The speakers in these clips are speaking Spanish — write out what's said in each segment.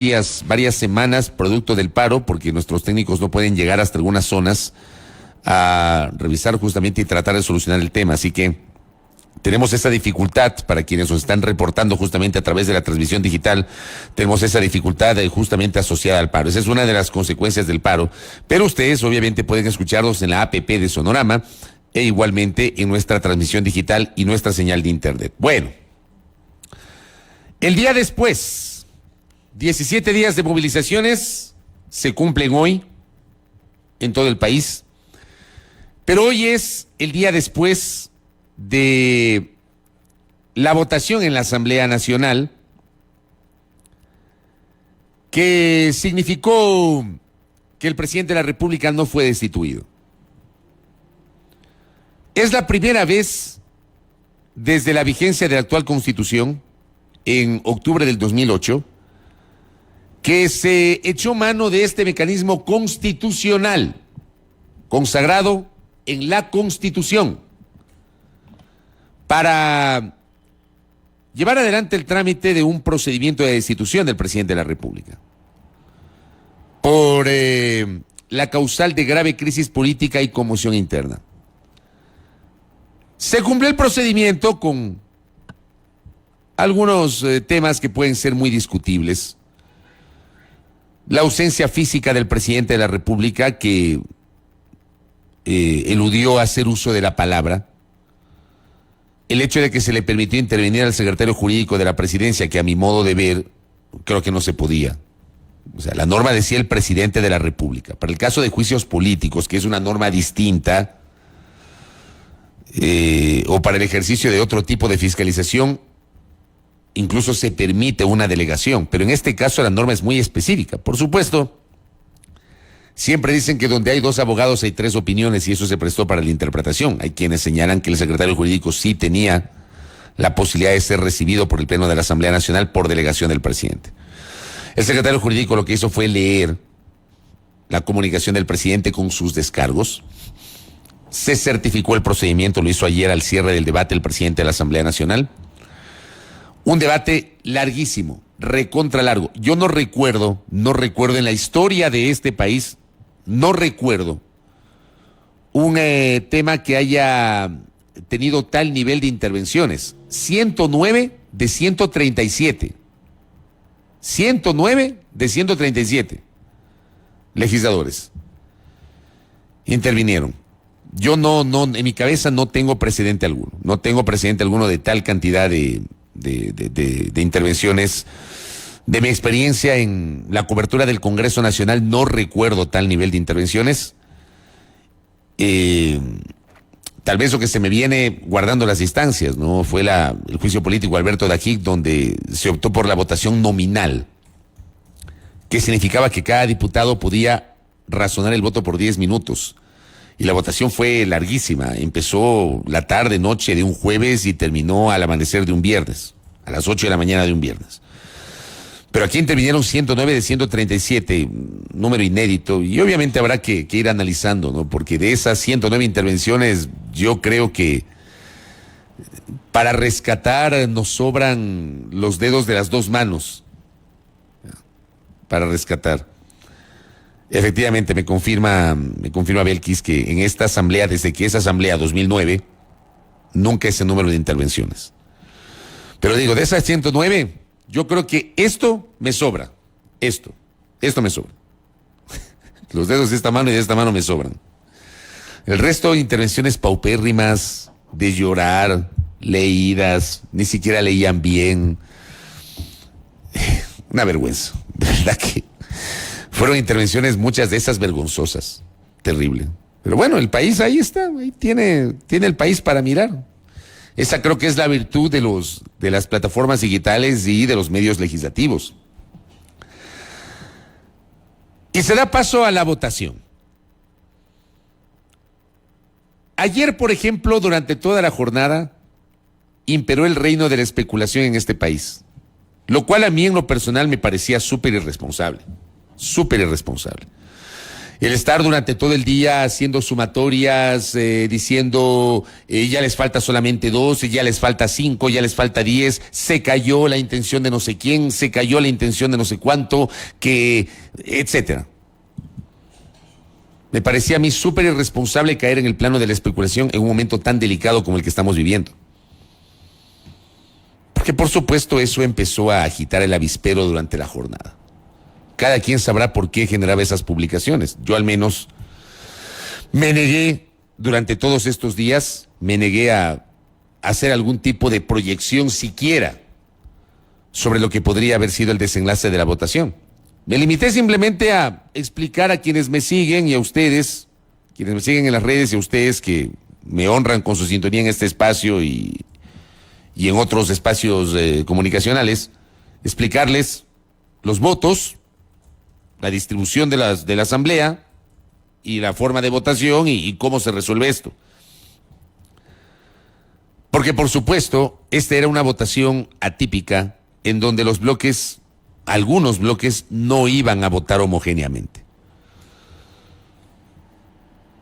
varias semanas producto del paro, porque nuestros técnicos no pueden llegar hasta algunas zonas a revisar justamente y tratar de solucionar el tema. Así que tenemos esa dificultad para quienes nos están reportando justamente a través de la transmisión digital. Tenemos esa dificultad justamente asociada al paro. Esa es una de las consecuencias del paro. Pero ustedes obviamente pueden escucharnos en la APP de Sonorama e igualmente en nuestra transmisión digital y nuestra señal de internet. Bueno, el día después, 17 días de movilizaciones se cumplen hoy en todo el país, pero hoy es el día después de la votación en la Asamblea Nacional que significó que el presidente de la República no fue destituido. Es la primera vez desde la vigencia de la actual Constitución, en octubre del 2008, que se echó mano de este mecanismo constitucional, consagrado en la Constitución, para llevar adelante el trámite de un procedimiento de destitución del presidente de la República por la causal de grave crisis política y conmoción interna. Se cumplió el procedimiento con algunos temas que pueden ser muy discutibles. La ausencia física del presidente de la República, que eludió hacer uso de la palabra. El hecho de que se le permitió intervenir al secretario jurídico de la presidencia, que a mi modo de ver, creo que no se podía. O sea, la norma decía el presidente de la República. Para el caso de juicios políticos, que es una norma distinta, o para el ejercicio de otro tipo de fiscalización, incluso se permite una delegación, pero en este caso la norma es muy específica. Por supuesto, siempre dicen que donde hay dos abogados hay tres opiniones y eso se prestó para la interpretación. Hay quienes señalan que el secretario jurídico sí tenía la posibilidad de ser recibido por el Pleno de la Asamblea Nacional por delegación del presidente. El secretario jurídico lo que hizo fue leer la comunicación del presidente con sus descargos. Se certificó el procedimiento, lo hizo ayer al cierre del debate el presidente de la Asamblea Nacional. Un debate larguísimo, recontra largo. Yo no recuerdo en la historia de este país, no recuerdo un tema que haya tenido tal nivel de intervenciones. 109 de 137. 109 de 137 legisladores intervinieron. Yo no, en mi cabeza no tengo precedente alguno. No tengo precedente alguno de tal cantidad de intervenciones. De mi experiencia en la cobertura del Congreso Nacional, no recuerdo tal nivel de intervenciones. Tal vez lo que se me viene guardando las distancias, ¿no? Fue el juicio político Alberto Dajic, donde se optó por la votación nominal, que significaba que cada diputado podía razonar el voto por 10 minutos. Y la votación fue larguísima. Empezó la tarde, noche de un jueves y terminó al amanecer de un viernes, a las 8 de la mañana de un viernes. Pero aquí intervinieron 109 de 137, número inédito, y obviamente habrá que ir analizando, ¿no? Porque de esas 109 intervenciones, yo creo que para rescatar nos sobran los dedos de las dos manos. Para rescatar. Efectivamente, me confirma Belkis que en esta asamblea, desde que es asamblea 2009, nunca ese número de intervenciones. Pero digo, de esas 109, yo creo que esto me sobra. Esto me sobra. Los dedos de esta mano y de esta mano me sobran. El resto, intervenciones paupérrimas, de llorar, leídas, ni siquiera leían bien. Una vergüenza, de verdad que fueron intervenciones, muchas de esas vergonzosas, terrible. Pero bueno, el país ahí está, ahí tiene el país para mirar. Esa creo que es la virtud de las plataformas digitales y de los medios legislativos. Y se da paso a la votación. Ayer, por ejemplo, durante toda la jornada, imperó el reino de la especulación en este país, lo cual a mí en lo personal me parecía súper irresponsable. El estar durante todo el día haciendo sumatorias, diciendo ya les falta solamente 12, ya les falta 5, ya les falta 10, se cayó la intención de no sé quién, se cayó la intención de no sé cuánto, etcétera. Me parecía a mí súper irresponsable caer en el plano de la especulación en un momento tan delicado como el que estamos viviendo. Porque por supuesto eso empezó a agitar el avispero durante la jornada. Cada quien sabrá por qué generaba esas publicaciones. Yo al menos me negué durante todos estos días, me negué a hacer algún tipo de proyección siquiera sobre lo que podría haber sido el desenlace de la votación. Me limité simplemente a explicar a quienes me siguen y a ustedes, quienes me siguen en las redes y a ustedes que me honran con su sintonía en este espacio y en otros espacios comunicacionales, explicarles los votos, la distribución de la asamblea y la forma de votación y cómo se resuelve esto. Porque por supuesto, esta era una votación atípica en donde los bloques, algunos bloques, no iban a votar homogéneamente.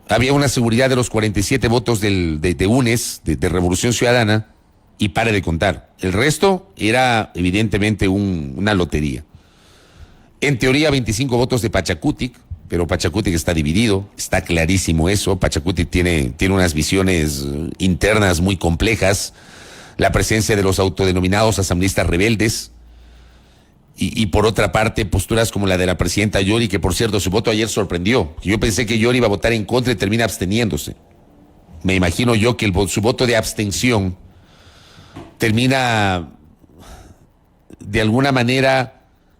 Había una seguridad de los 47 votos de UNES, de Revolución Ciudadana, y pare de contar. El resto era evidentemente una lotería. En teoría 25 votos de Pachacutic, pero Pachacutic está dividido, está clarísimo eso. Pachacutic tiene unas visiones internas muy complejas, la presencia de los autodenominados asambleístas rebeldes, y por otra parte posturas como la de la presidenta Yori, que por cierto su voto ayer sorprendió. Yo pensé que Yori iba a votar en contra y termina absteniéndose. Me imagino yo que su voto de abstención termina de alguna manera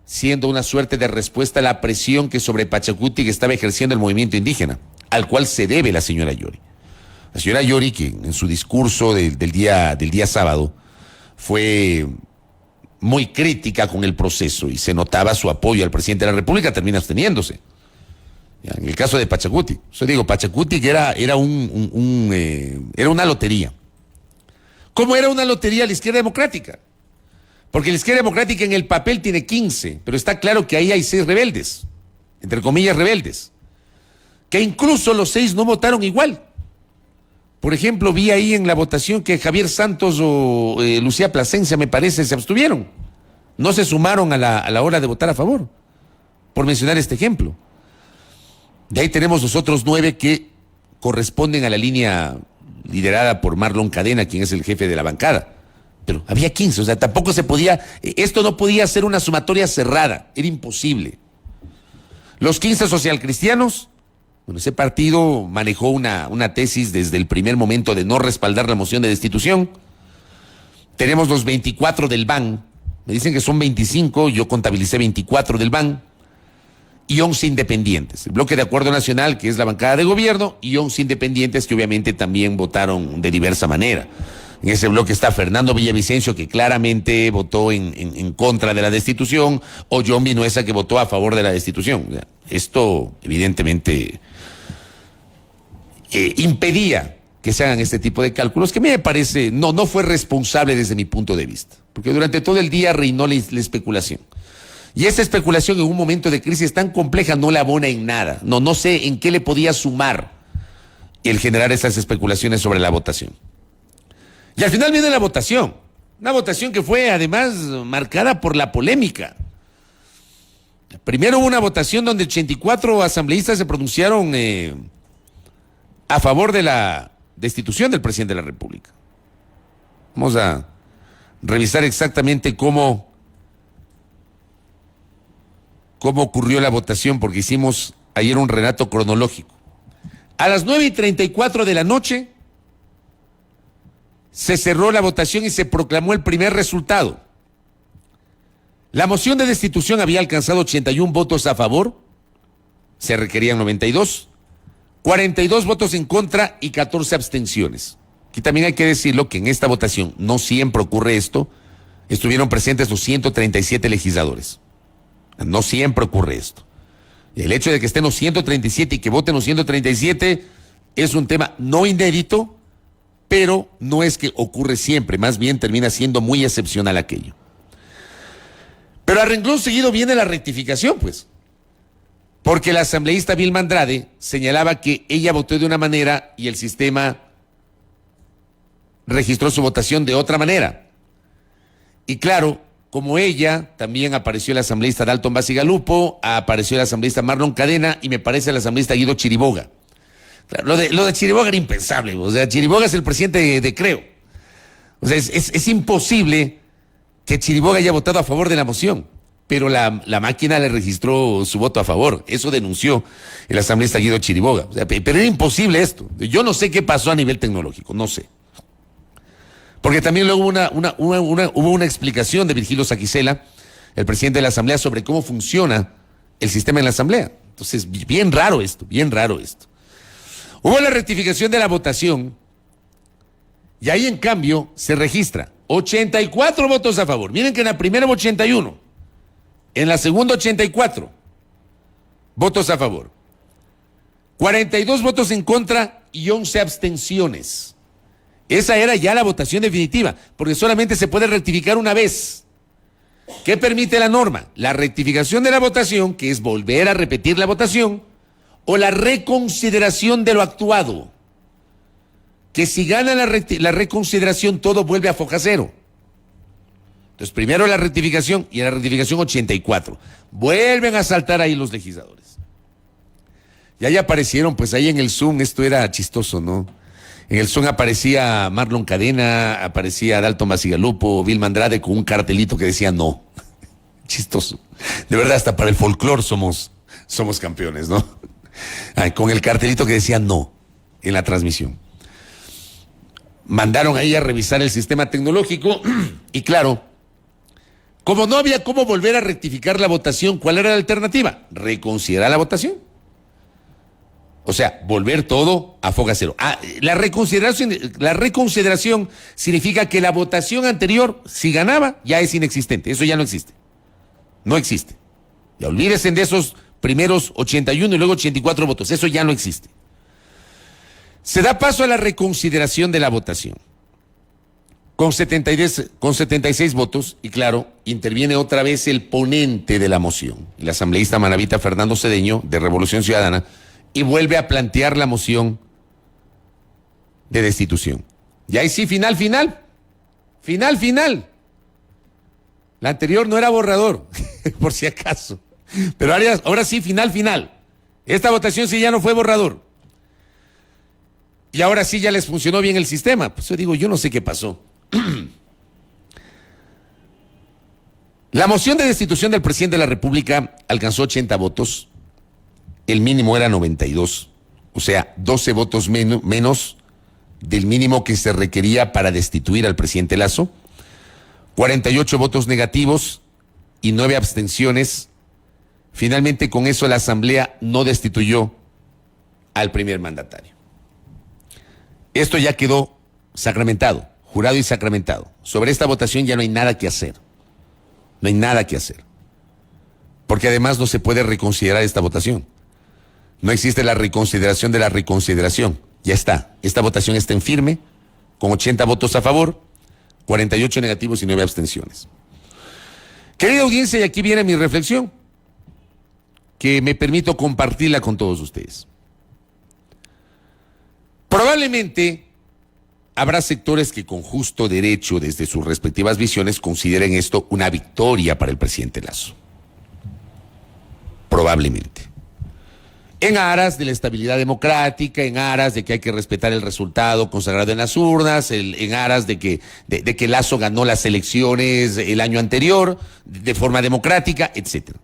siendo una suerte de respuesta a la presión que sobre Pachacutic estaba ejerciendo el movimiento indígena, al cual se debe la señora Yori. La señora Yori, que en su discurso del día sábado fue muy crítica con el proceso y se notaba su apoyo al presidente de la República, termina absteniéndose. En el caso de Pachacutic, yo digo, Pachacutic era una lotería. ¿Cómo era una lotería la izquierda democrática? Porque la izquierda democrática en el papel tiene 15, pero está claro que ahí hay 6 rebeldes, entre comillas rebeldes, que incluso los 6 no votaron igual. Por ejemplo, vi ahí en la votación que Javier Santos o Lucía Plasencia, me parece, se abstuvieron. No se sumaron a la hora de votar a favor, por mencionar este ejemplo. De ahí tenemos los otros 9 que corresponden a la línea liderada por Marlon Cadena, quien es el jefe de la bancada. Pero había 15, o sea, tampoco se podía, esto no podía ser una sumatoria cerrada, era imposible. Los 15 socialcristianos, bueno, ese partido manejó una tesis desde el primer momento de no respaldar la moción de destitución. Tenemos los 24 del BAN, me dicen que son 25, yo contabilicé 24 del BAN, y 11 independientes. El Bloque de Acuerdo Nacional, que es la bancada de gobierno, y 11 independientes que obviamente también votaron de diversa manera. En ese bloque está Fernando Villavicencio, que claramente votó en contra de la destitución, o John Vinuesa, que votó a favor de la destitución. O sea, esto evidentemente impedía que se hagan este tipo de cálculos, que a mí me parece, no fue responsable desde mi punto de vista, porque durante todo el día reinó la especulación. Y esa especulación en un momento de crisis tan compleja no le abona en nada. No sé en qué le podía sumar el generar esas especulaciones sobre la votación. Y al final viene la votación, una votación que fue además marcada por la polémica. Primero hubo una votación donde 84 asambleístas se pronunciaron a favor de la destitución del presidente de la República. Vamos a revisar exactamente cómo ocurrió la votación, porque hicimos ayer un relato cronológico. A las 9:34 de la noche se cerró la votación y se proclamó el primer resultado. La moción de destitución había alcanzado 81 votos a favor, se requerían 92, 42 votos en contra y 14 abstenciones. Aquí también hay que decirlo que en esta votación, no siempre ocurre esto, estuvieron presentes los 137 legisladores. No siempre ocurre esto. El hecho de que estén los 137 y que voten los 137 es un tema no inédito, pero no es que ocurre siempre, más bien termina siendo muy excepcional aquello. Pero a renglón seguido viene la rectificación, pues. porque la asambleísta Vilma Andrade señalaba que ella votó de una manera y el sistema registró su votación de otra manera. Y claro, como ella, también apareció el asambleísta Dalton Basigalupo, apareció el asambleísta Marlon Cadena y me parece el asambleísta Guido Chiriboga. Claro, lo de Chiriboga era impensable, o sea, Chiriboga es el presidente de Creo. O sea, es imposible que Chiriboga haya votado a favor de la moción, pero la máquina le registró su voto a favor. Eso denunció el asambleísta Guido Chiriboga. O sea, pero era imposible esto. Yo no sé qué pasó a nivel tecnológico, no sé. Porque también luego hubo una explicación de Virgilio Saquicela, el presidente de la Asamblea, sobre cómo funciona el sistema en la Asamblea. Entonces, bien raro esto, bien raro esto. Hubo la rectificación de la votación y ahí, en cambio, se registra 84 votos a favor. Miren que en la primera hubo 81, en la segunda 84 votos a favor, 42 votos en contra y 11 abstenciones. Esa era ya la votación definitiva, porque solamente se puede rectificar una vez. ¿Qué permite la norma? La rectificación de la votación, que es volver a repetir la votación, o la reconsideración de lo actuado. Que si gana la reconsideración, todo vuelve a foja cero. Entonces, primero la rectificación, y en la rectificación 84. Vuelven a saltar ahí los legisladores. Y ahí aparecieron, pues ahí en el Zoom, esto era chistoso, ¿no? En el Zoom aparecía Marlon Cadena, aparecía Dalton Basigalupo, Vilma Andrade con un cartelito que decía no. Chistoso. De verdad, hasta para el folclore somos campeones, ¿no? Ay, con el cartelito que decía no en la transmisión. Mandaron ahí a revisar el sistema tecnológico y claro, como no había cómo volver a rectificar la votación, ¿cuál era la alternativa? Reconsiderar la votación. O sea, volver todo a foga cero. La reconsideración significa que la votación anterior, si ganaba, ya es inexistente. Eso ya no existe. No existe. Ya olvídense de esos primeros 81 y luego 84 votos. Eso ya no existe. Se da paso a la reconsideración de la votación. Con 76 votos, y claro, interviene otra vez el ponente de la moción, el asambleísta manabita Fernando Cedeño, de Revolución Ciudadana, y vuelve a plantear la moción de destitución. Y ahí sí, final. La anterior no era borrador, por si acaso. Pero ahora sí, final. Esta votación sí ya no fue borrador. Y ahora sí ya les funcionó bien el sistema. Pues yo digo, yo no sé qué pasó. La moción de destitución del presidente de la República alcanzó 80 votos. El mínimo era 92, o sea, 12 votos menos del mínimo que se requería para destituir al presidente Lasso, 48 votos negativos y 9 abstenciones. Finalmente, con eso la Asamblea no destituyó al primer mandatario. Esto ya quedó sacramentado, jurado y sacramentado. Sobre esta votación ya no hay nada que hacer. No hay nada que hacer. Porque además no se puede reconsiderar esta votación. No existe la reconsideración de la reconsideración. Ya está. Esta votación está en firme, con 80 votos a favor, 48 negativos y 9 abstenciones. Querida audiencia, y aquí viene mi reflexión, que me permito compartirla con todos ustedes. Probablemente habrá sectores que con justo derecho, desde sus respectivas visiones, consideren esto una victoria para el presidente Lasso. Probablemente. En aras de la estabilidad democrática, en aras de que hay que respetar el resultado consagrado en las urnas, en aras de que Lasso ganó las elecciones el año anterior de forma democrática, etcétera.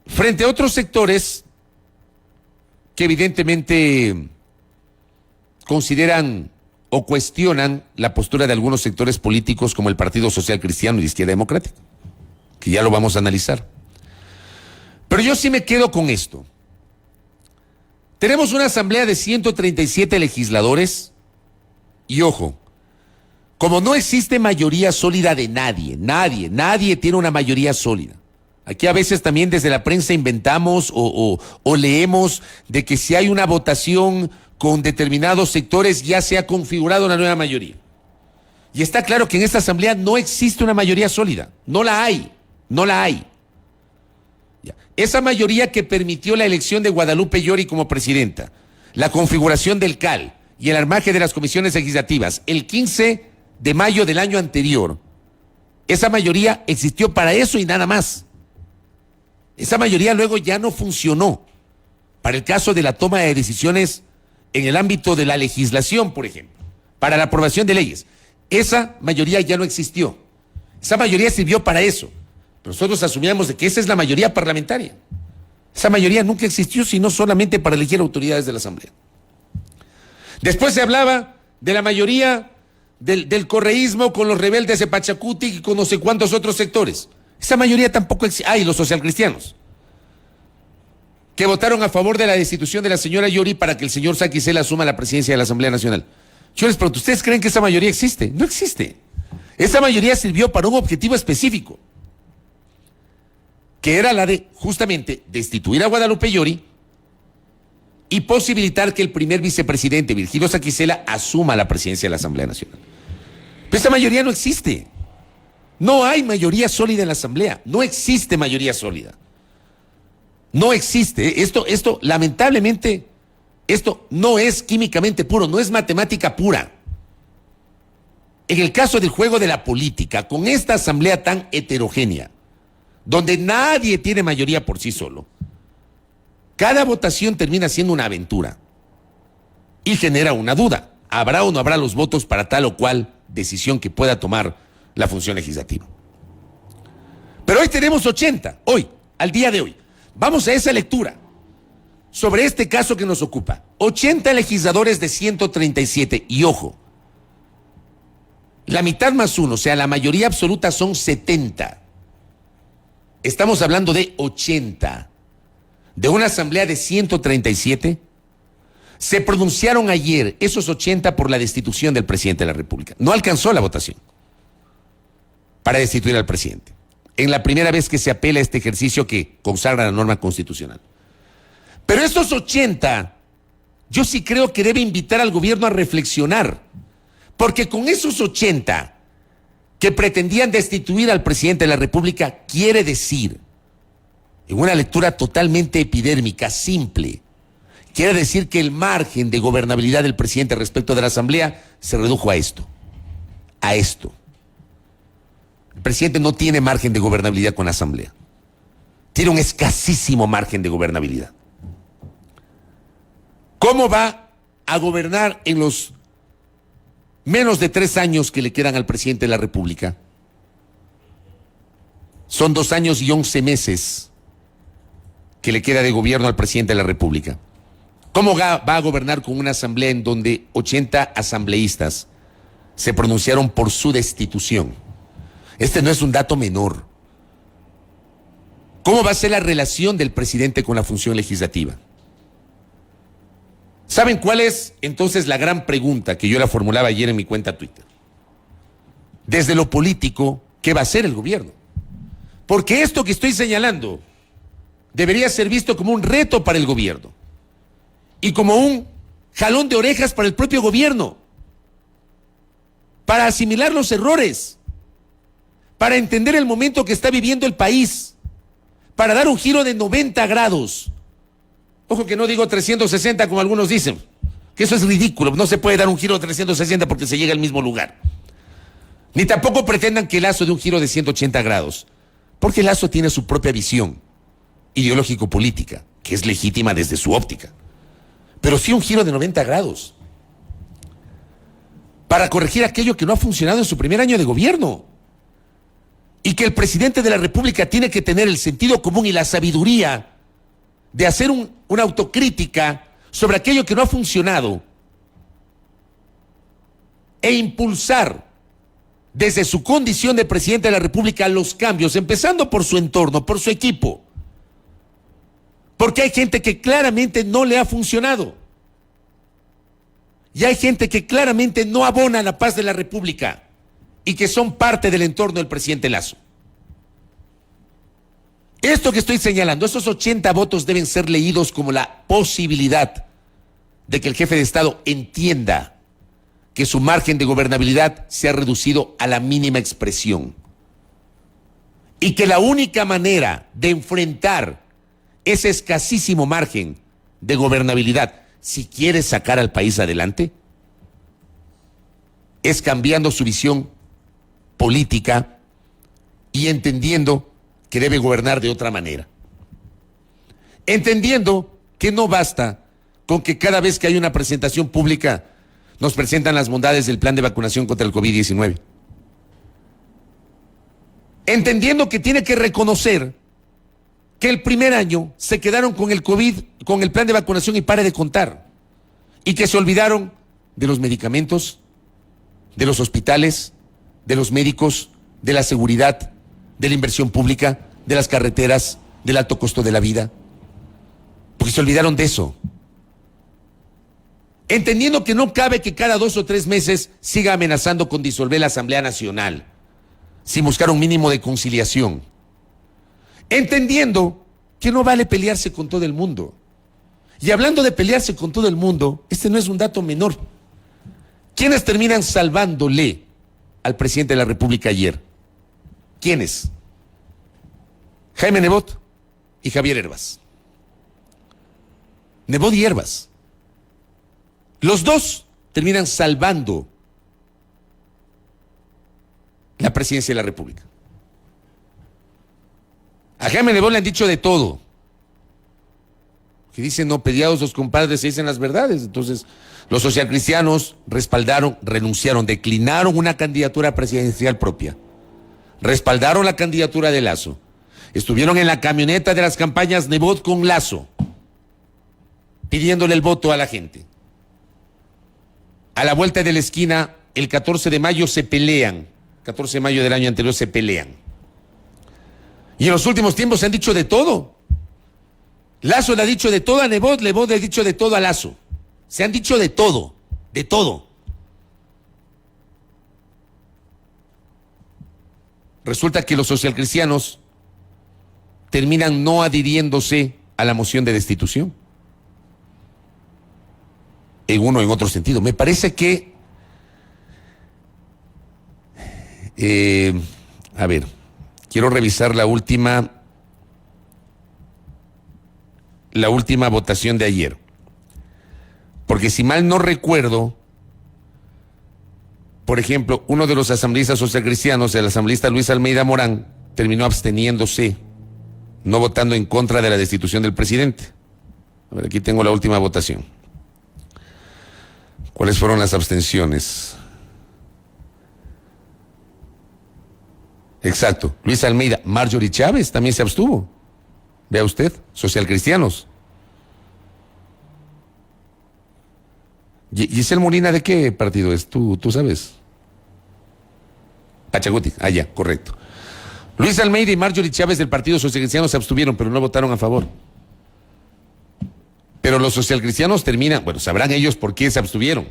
Frente a otros sectores que evidentemente consideran o cuestionan la postura de algunos sectores políticos como el Partido Social Cristiano y de Izquierda Democrática, que ya lo vamos a analizar. Pero yo sí me quedo con esto. Tenemos una asamblea de 137 legisladores y ojo, como no existe mayoría sólida de nadie tiene una mayoría sólida. Aquí a veces también desde la prensa inventamos o leemos de que si hay una votación con determinados sectores ya se ha configurado una nueva mayoría. Y está claro que en esta asamblea no existe una mayoría sólida, no la hay. No la hay. Ya. Esa mayoría que permitió la elección de Guadalupe Llori como presidenta, la configuración del CAL y el armaje de las comisiones legislativas el 15 de mayo del año anterior, esa mayoría existió para eso y nada más. Esa mayoría luego ya no funcionó para el caso de la toma de decisiones en el ámbito de la legislación, por ejemplo, para la aprobación de leyes. Esa mayoría ya no existió. Esa mayoría sirvió para eso. Pero nosotros asumíamos de que esa es la mayoría parlamentaria. Esa mayoría nunca existió, sino solamente para elegir autoridades de la Asamblea. Después se hablaba de la mayoría del correísmo con los rebeldes de Pachacuti y con no sé cuántos otros sectores. Esa mayoría tampoco existe. Y los socialcristianos, que votaron a favor de la destitución de la señora Llori para que el señor Saquicela asuma la presidencia de la Asamblea Nacional. Yo les pregunto, ¿ustedes creen que esa mayoría existe? No existe. Esa mayoría sirvió para un objetivo específico, que era la de, justamente, destituir a Guadalupe Llori y posibilitar que el primer vicepresidente, Virgilio Saquicela, asuma la presidencia de la Asamblea Nacional. Pero esa mayoría no existe. No hay mayoría sólida en la Asamblea. No existe mayoría sólida. No existe. Esto, lamentablemente, esto no es químicamente puro, no es matemática pura. En el caso del juego de la política, con esta asamblea tan heterogénea, donde nadie tiene mayoría por sí solo, cada votación termina siendo una aventura y genera una duda. ¿Habrá o no habrá los votos para tal o cual decisión que pueda tomar la función legislativa? Pero hoy tenemos 80, hoy, al día de hoy. Vamos a esa lectura sobre este caso que nos ocupa. 80 legisladores de 137, y ojo, la mitad más uno, o sea, la mayoría absoluta son 70. Estamos hablando de 80. De una asamblea de 137, se pronunciaron ayer esos 80 por la destitución del presidente de la República. No alcanzó la votación para destituir al presidente. En la primera vez que se apela a este ejercicio que consagra la norma constitucional. Pero estos 80, yo sí creo que debe invitar al gobierno a reflexionar, porque con esos 80 que pretendían destituir al presidente de la República, quiere decir, en una lectura totalmente epidérmica, simple, quiere decir que el margen de gobernabilidad del presidente respecto de la Asamblea se redujo a esto. A esto. El presidente no tiene margen de gobernabilidad con la Asamblea. Tiene un escasísimo margen de gobernabilidad. ¿Cómo va a gobernar en los menos de 3 años que le quedan al presidente de la República? Son 2 años y 11 meses que le queda de gobierno al presidente de la República. ¿Cómo va a gobernar con una asamblea en donde 80 asambleístas se pronunciaron por su destitución? Este no es un dato menor. ¿Cómo va a ser la relación del presidente con la función legislativa? ¿Saben cuál es entonces la gran pregunta que yo la formulaba ayer en mi cuenta Twitter? Desde lo político, ¿qué va a hacer el gobierno? Porque esto que estoy señalando debería ser visto como un reto para el gobierno y como un jalón de orejas para el propio gobierno, para asimilar los errores, para entender el momento que está viviendo el país, para dar un giro de 90 grados. Ojo que no digo 360 como algunos dicen, que eso es ridículo, no se puede dar un giro de 360 porque se llega al mismo lugar. Ni tampoco pretendan que Lasso dé un giro de 180 grados, porque Lasso tiene su propia visión ideológico-política, que es legítima desde su óptica, pero sí un giro de 90 grados, para corregir aquello que no ha funcionado en su primer año de gobierno, y que el presidente de la República tiene que tener el sentido común y la sabiduría de hacer una autocrítica sobre aquello que no ha funcionado e impulsar desde su condición de presidente de la República los cambios, empezando por su entorno, por su equipo, porque hay gente que claramente no le ha funcionado y hay gente que claramente no abona a la paz de la República y que son parte del entorno del presidente Lasso. Esto que estoy señalando, esos 80 votos deben ser leídos como la posibilidad de que el jefe de Estado entienda que su margen de gobernabilidad se ha reducido a la mínima expresión y que la única manera de enfrentar ese escasísimo margen de gobernabilidad, si quiere sacar al país adelante, es cambiando su visión política y entendiendo que debe gobernar de otra manera. Entendiendo que no basta con que cada vez que hay una presentación pública nos presentan las bondades del plan de vacunación contra el COVID-19. Entendiendo que tiene que reconocer que el primer año se quedaron con el COVID, con el plan de vacunación y pare de contar. Y que se olvidaron de los medicamentos, de los hospitales, de los médicos, de la seguridad, de la inversión pública, de las carreteras, del alto costo de la vida. Porque se olvidaron de eso. Entendiendo que no cabe que cada 2 o 3 meses siga amenazando con disolver la Asamblea Nacional, sin buscar un mínimo de conciliación. Entendiendo que no vale pelearse con todo el mundo. Y hablando de pelearse con todo el mundo, este no es un dato menor. ¿Quiénes terminan salvándole al presidente de la República ayer? ¿Quiénes? Jaime Nebot y Javier Hervas. Nebot y Hervas. Los dos terminan salvando la presidencia de la República. A Jaime Nebot le han dicho de todo. Que dicen, no, peleados los compadres se dicen las verdades. Entonces, los socialcristianos respaldaron, renunciaron, declinaron una candidatura presidencial propia. Respaldaron la candidatura de Lasso. Estuvieron en la camioneta de las campañas Nebot con Lasso, pidiéndole el voto a la gente. A la vuelta de la esquina, el 14 de mayo se pelean. 14 de mayo del año anterior se pelean. Y en los últimos tiempos se han dicho de todo. Lasso le ha dicho de todo a Nebot, Nebot le ha dicho de todo a Lasso. Se han dicho de todo, de todo. Resulta que los socialcristianos terminan no adhiriéndose a la moción de destitución. En uno o en otro sentido. Me parece que... a ver, quiero revisar la última votación de ayer. Porque si mal no recuerdo, por ejemplo, uno de los asambleístas socialcristianos, el asambleísta Luis Almeida Morán, terminó absteniéndose, no votando en contra de la destitución del presidente. A ver, aquí tengo la última votación. ¿Cuáles fueron las abstenciones? Exacto, Luis Almeida. Marjorie Chávez también se abstuvo. Vea usted, socialcristianos. Giselle Molina, ¿de qué partido es? Tú sabes. Pachacuti, ya, correcto. Luis Almeida y Marjorie Chávez del Partido Socialcristiano se abstuvieron, pero no votaron a favor. Pero los socialcristianos terminan, bueno, sabrán ellos por qué se abstuvieron.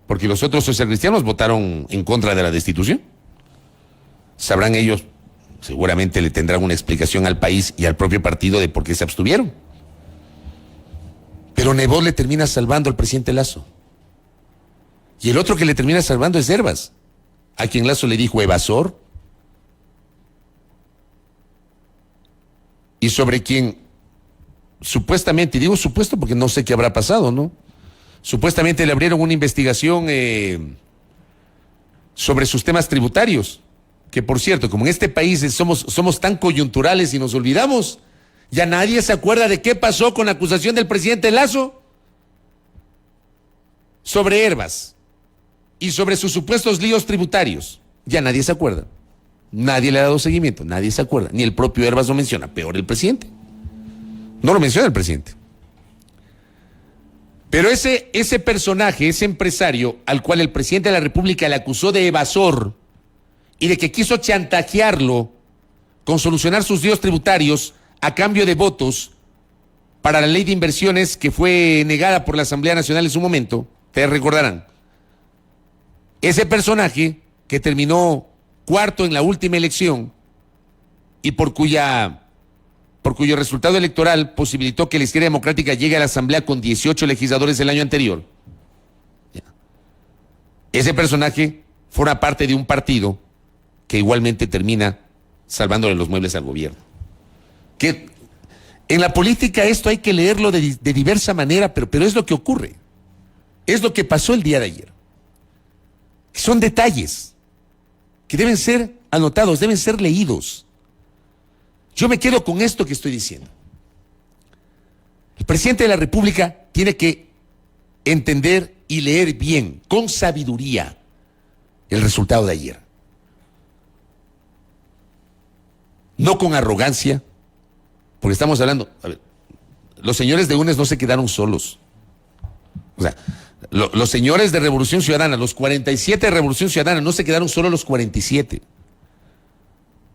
Porque los otros socialcristianos votaron en contra de la destitución. Sabrán ellos, seguramente le tendrán una explicación al país y al propio partido de por qué se abstuvieron. Pero Nebot le termina salvando al presidente Lasso. Y el otro que le termina salvando es Hervas, a quien Lasso le dijo evasor, y sobre quien supuestamente, y digo supuesto porque no sé qué habrá pasado, ¿no? Supuestamente le abrieron una investigación sobre sus temas tributarios, que por cierto, como en este país somos tan coyunturales y nos olvidamos, ya nadie se acuerda de qué pasó con la acusación del presidente Lasso sobre Hervas y sobre sus supuestos líos tributarios. Ya nadie se acuerda. Nadie le ha dado seguimiento, nadie se acuerda. Ni el propio Hervas lo menciona, peor el presidente. No lo menciona el presidente. Pero ese personaje, ese empresario al cual el presidente de la República le acusó de evasor y de que quiso chantajearlo con solucionar sus líos tributarios a cambio de votos para la ley de inversiones que fue negada por la Asamblea Nacional en su momento, ustedes recordarán. Ese personaje que terminó cuarto en la última elección y por cuyo resultado electoral posibilitó que la Izquierda Democrática llegue a la Asamblea con 18 legisladores el año anterior. Ese personaje forma parte de un partido que igualmente termina salvándole los muebles al gobierno. Que en la política esto hay que leerlo de diversa manera, pero es lo que ocurre. Es lo que pasó el día de ayer. Son detalles que deben ser anotados, deben ser leídos. Yo me quedo con esto que estoy diciendo. El presidente de la República tiene que entender y leer bien, con sabiduría, el resultado de ayer. No con arrogancia, porque estamos hablando, a ver, los señores de UNES no se quedaron solos. O sea, los señores de Revolución Ciudadana, los 47 de Revolución Ciudadana, no se quedaron solo los 47.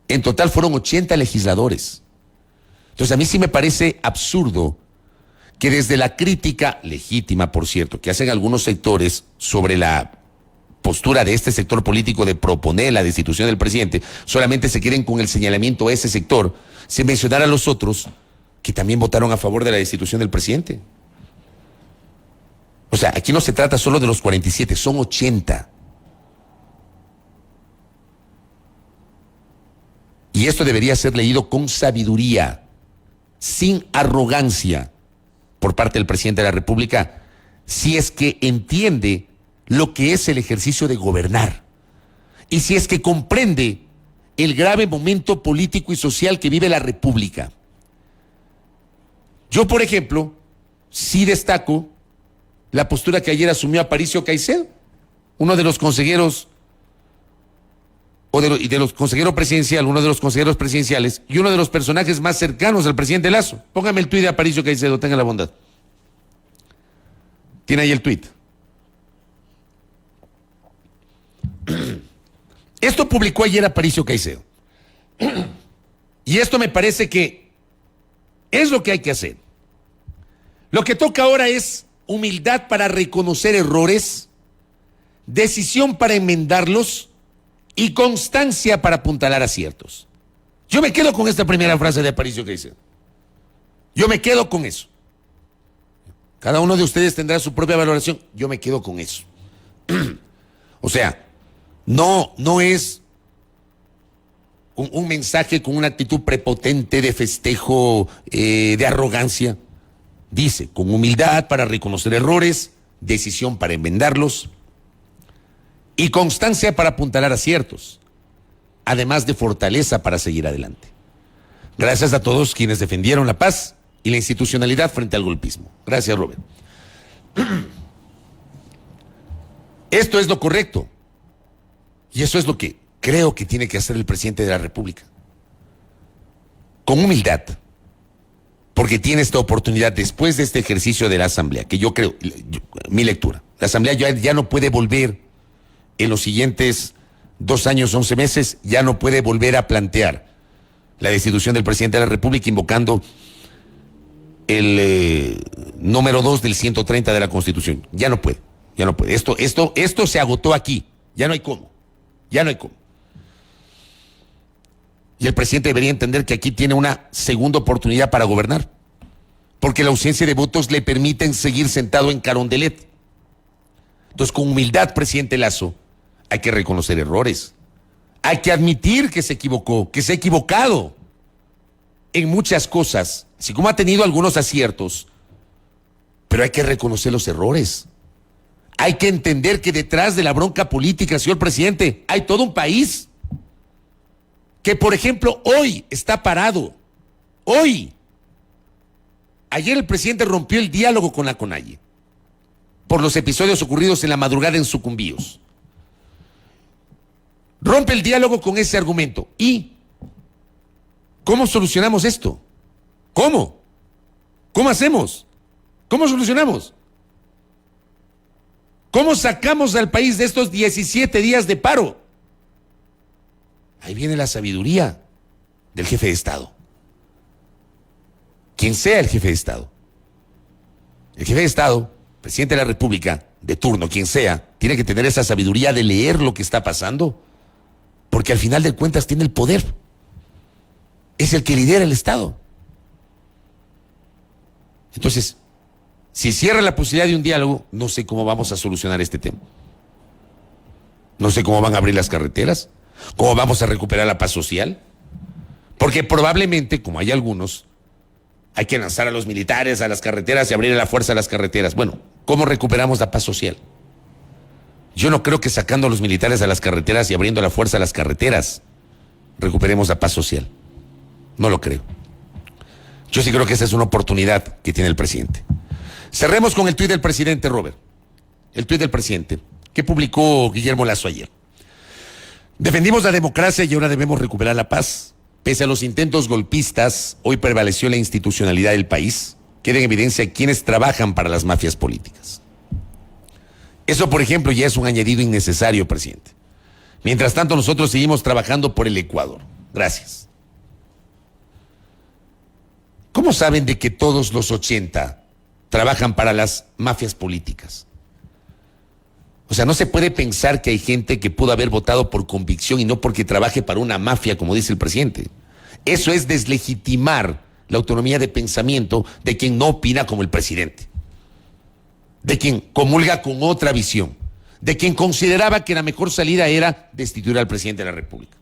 En total fueron 80 legisladores. Entonces a mí sí me parece absurdo que desde la crítica, legítima por cierto, que hacen algunos sectores sobre la postura de este sector político de proponer la destitución del presidente, solamente se quieren con el señalamiento a ese sector, sin mencionar a los otros que también votaron a favor de la destitución del presidente. O sea, aquí no se trata solo de los 47, son 80. Y esto debería ser leído con sabiduría, sin arrogancia por parte del presidente de la República, si es que entiende lo que es el ejercicio de gobernar y si es que comprende el grave momento político y social que vive la República. Yo, por ejemplo, sí destaco la postura que ayer asumió Aparicio Caicedo, uno de los consejeros de los consejeros presidenciales, uno de los consejeros presidenciales y uno de los personajes más cercanos al presidente Lazo. Póngame el tuit de Aparicio Caicedo, tenga la bondad. Tiene ahí el tuit. Esto publicó ayer Aparicio Caicedo. Y esto me parece que es lo que hay que hacer. Lo que toca ahora es humildad para reconocer errores, decisión para enmendarlos y constancia para apuntalar aciertos. Yo me quedo con esta primera frase de Aparicio Caicedo. Yo me quedo con eso. Cada uno de ustedes tendrá su propia valoración. Yo me quedo con eso. O sea, no es un mensaje con una actitud prepotente de festejo, de arrogancia. Dice, con humildad para reconocer errores, decisión para enmendarlos y constancia para apuntalar aciertos, además de fortaleza para seguir adelante. Gracias a todos quienes defendieron la paz y la institucionalidad frente al golpismo. Gracias, Robert. Esto es lo correcto. Y eso es lo que creo que tiene que hacer el presidente de la República. Con humildad. Porque tiene esta oportunidad después de este ejercicio de la Asamblea, que yo creo, mi lectura, la Asamblea ya no puede volver en los siguientes 2 años, 11 meses, ya no puede volver a plantear la destitución del presidente de la República invocando el número 2 del 130 de la Constitución. Ya no puede. Esto se agotó aquí. Ya no hay cómo. Y el presidente debería entender que aquí tiene una segunda oportunidad para gobernar, porque la ausencia de votos le permiten seguir sentado en Carondelet. Entonces, con humildad, presidente Lazo, hay que reconocer errores. Hay que admitir que se equivocó, que se ha equivocado en muchas cosas, así como ha tenido algunos aciertos, pero hay que reconocer los errores. Hay que entender que detrás de la bronca política, señor presidente, hay todo un país que, por ejemplo, hoy está parado. Hoy. Ayer el presidente rompió el diálogo con la CONAIE por los episodios ocurridos en la madrugada en Sucumbíos. Rompe el diálogo con ese argumento. ¿Y cómo solucionamos esto? ¿Cómo? ¿Cómo hacemos? ¿Cómo solucionamos? ¿Cómo sacamos al país de estos 17 días de paro? Ahí viene la sabiduría del jefe de Estado. Quien sea el jefe de Estado. El jefe de Estado, presidente de la República, de turno, quien sea, tiene que tener esa sabiduría de leer lo que está pasando, porque al final de cuentas tiene el poder. Es el que lidera el Estado. Entonces, si cierra la posibilidad de un diálogo, no sé cómo vamos a solucionar este tema. No sé cómo van a abrir las carreteras, cómo vamos a recuperar la paz social, Porque probablemente, como hay algunos, hay que lanzar a los militares a las carreteras y abrir a la fuerza a las carreteras. Bueno, ¿cómo recuperamos la paz social? Yo no creo que sacando a los militares a las carreteras y abriendo a la fuerza a las carreteras recuperemos la paz social. No lo creo. Yo sí creo que esa es una oportunidad que tiene el presidente. Cerremos con el tuit del presidente, Robert. El tuit del presidente, que publicó Guillermo Lasso ayer. Defendimos la democracia y ahora debemos recuperar la paz. Pese a los intentos golpistas, hoy prevaleció la institucionalidad del país. Queda en evidencia quienes trabajan para las mafias políticas. Eso, por ejemplo, ya es un añadido innecesario, presidente. Mientras tanto, nosotros seguimos trabajando por el Ecuador. Gracias. ¿Cómo saben de que todos los 80 trabajan para las mafias políticas? O sea, no se puede pensar que hay gente que pudo haber votado por convicción y no porque trabaje para una mafia, como dice el presidente. Eso es deslegitimar la autonomía de pensamiento de quien no opina como el presidente, de quien comulga con otra visión, de quien consideraba que la mejor salida era destituir al presidente de la República.